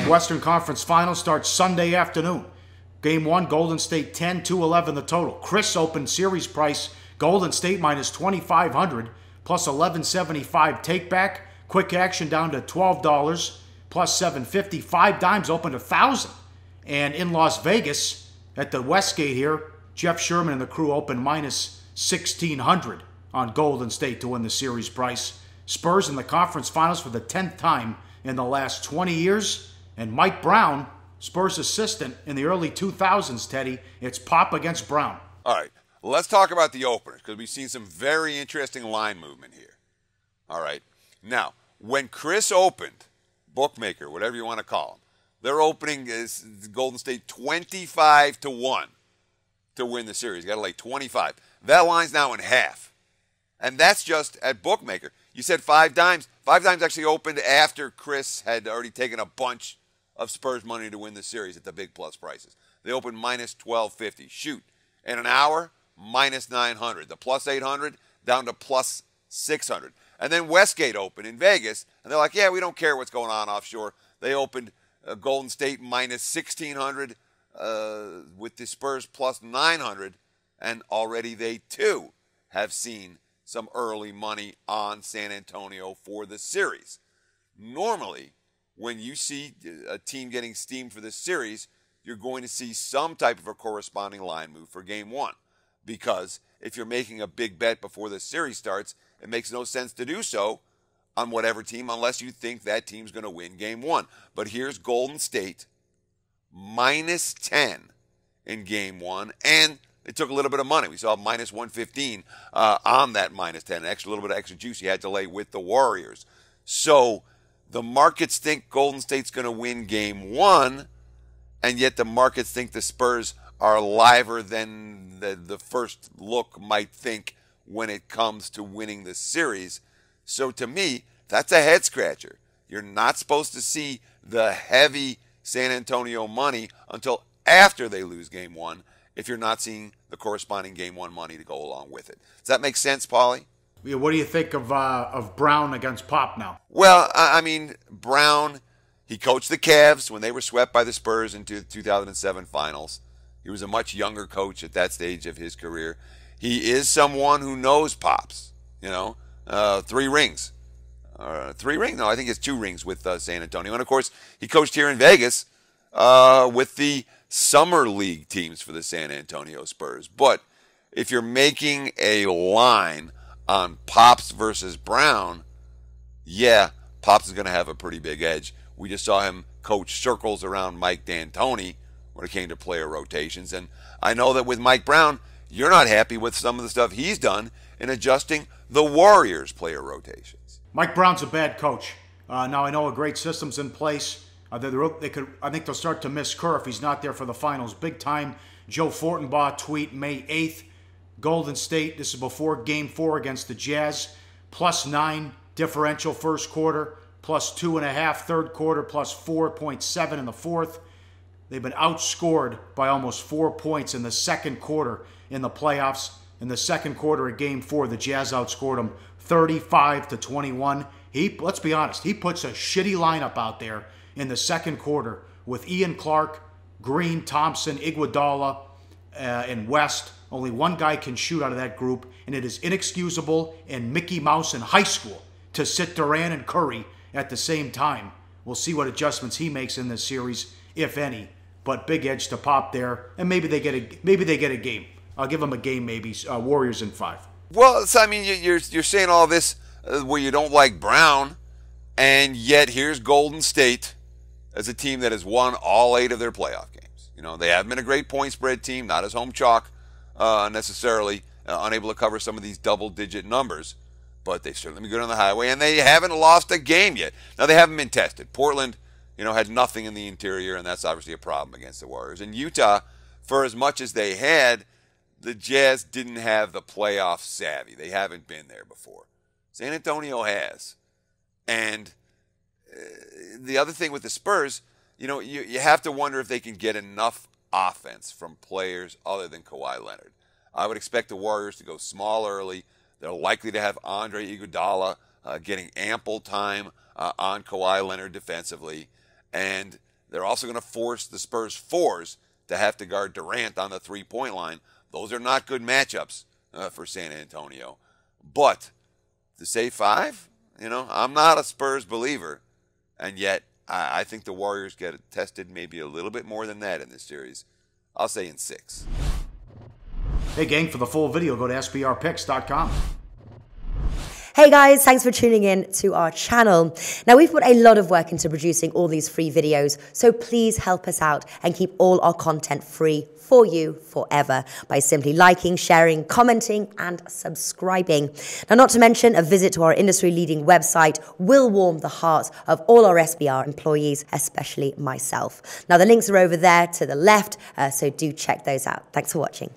Western Conference Finals starts Sunday afternoon. Game 1, Golden State 10, 211 the total. Cris open series price, Golden State minus 2,500 plus 1175 take back. Quick action down to $12 plus 750. 5 dimes open to 1,000. And in Las Vegas at the Westgate here, Jeff Sherman and the crew open minus 1,600 on Golden State to win the series price. Spurs in the conference finals for the 10th time in the last 20 years. And Mike Brown, Spurs assistant in the early 2000s, Teddy. It's Pop against Brown. All right, let's talk about the openers because we've seen some very interesting line movement here. All right, now, when Cris opened, bookmaker, whatever you want to call them, their opening is Golden State 25-1 to win the series. You got to lay 25. That line's now in half. And that's just at bookmaker. You said 5 dimes. 5 dimes actually opened after Cris had already taken a bunch of Spurs money to win the series at the big plus prices. They opened minus 1250. Shoot. In an hour, minus 900. The plus 800 down to plus 600. And then Westgate opened in Vegas, and they're like, yeah, we don't care what's going on offshore. They opened Golden State minus 1,600 with the Spurs plus 900, and already they, too, have seen some early money on San Antonio for the series. Normally, when you see a team getting steamed for this series, you're going to see some type of a corresponding line move for Game 1. Because if you're making a big bet before the series starts, it makes no sense to do so on whatever team unless you think that team's going to win Game 1. But here's Golden State minus 10 in Game 1, and it took a little bit of money. We saw minus 115 on that minus 10, a little bit of extra juice you had to lay with the Warriors. So the markets think Golden State's going to win Game 1, and yet the markets think the Spurs are liver than the first look might think when it comes to winning the series. So to me, that's a head scratcher. You're not supposed to see the heavy San Antonio money until after they lose Game 1 if you're not seeing the corresponding Game 1 money to go along with it. Does that make sense, Pauly? Yeah, what do you think of Brown against Pop now? Well, I mean, Brown, he coached the Cavs when they were swept by the Spurs into the 2007 finals. He was a much younger coach at that stage of his career. He is someone who knows Pops, 3 rings. 3 rings? No, I think it's 2 rings with San Antonio. And, of course, he coached here in Vegas with the Summer League teams for the San Antonio Spurs. But if you're making a line on Pops versus Brown, yeah, Pops is going to have a pretty big edge. We just saw him coach circles around Mike D'Antoni when it came to player rotations. And I know that with Mike Brown, you're not happy with some of the stuff he's done in adjusting the Warriors' player rotations. Mike Brown's a bad coach. Now I know a great system's in place. I think they'll start to miss Kerr if he's not there for the finals. Big time Joe Fortenbaugh tweet May 8th. Golden State, this is before Game 4 against the Jazz, plus 9 differential first quarter, plus 2.5 third quarter, plus 4.7 in the fourth. They've been outscored by almost 4 points in the second quarter in the playoffs. In the second quarter of Game 4, the Jazz outscored them 35-21. Let's be honest, he puts a shitty lineup out there in the second quarter with Ian Clark, Green, Thompson, Iguodala, and West. Only one guy can shoot out of that group, and it is inexcusable and Mickey Mouse in high school to sit Durant and Curry at the same time. We'll see what adjustments he makes in this series, if any. But big edge to Pop there, and maybe they get a game. I'll give them a game, maybe. Warriors in 5. Well, so, I mean, you're saying all this where you don't like Brown, and yet here's Golden State as a team that has won all 8 of their playoff games. They haven't been a great point spread team, not as home chalk necessarily, unable to cover some of these double-digit numbers, but they've certainly been good on the highway, and they haven't lost a game yet. Now, they haven't been tested. Portland, had nothing in the interior, and that's obviously a problem against the Warriors. And Utah, for as much as they had, the Jazz didn't have the playoff savvy. They haven't been there before. San Antonio has. And the other thing with the Spurs, you have to wonder if they can get enough offense from players other than Kawhi Leonard. I would expect the Warriors to go small early. They're likely to have Andre Iguodala getting ample time on Kawhi Leonard defensively. And They're also going to force the Spurs fours to have to guard Durant on the three-point line. Those are not good matchups for San Antonio. But to say 5, I'm not a Spurs believer, and yet I think the Warriors get tested maybe a little bit more than that in this series. I'll say in 6. Hey, gang, for the full video, go to sbrpicks.com. Hey guys, thanks for tuning in to our channel. Now, we've put a lot of work into producing all these free videos, so please help us out and keep all our content free for you forever by simply liking, sharing, commenting, and subscribing. Now, not to mention, a visit to our industry-leading website will warm the hearts of all our SBR employees, especially myself. Now, the links are over there to the left, so do check those out. Thanks for watching.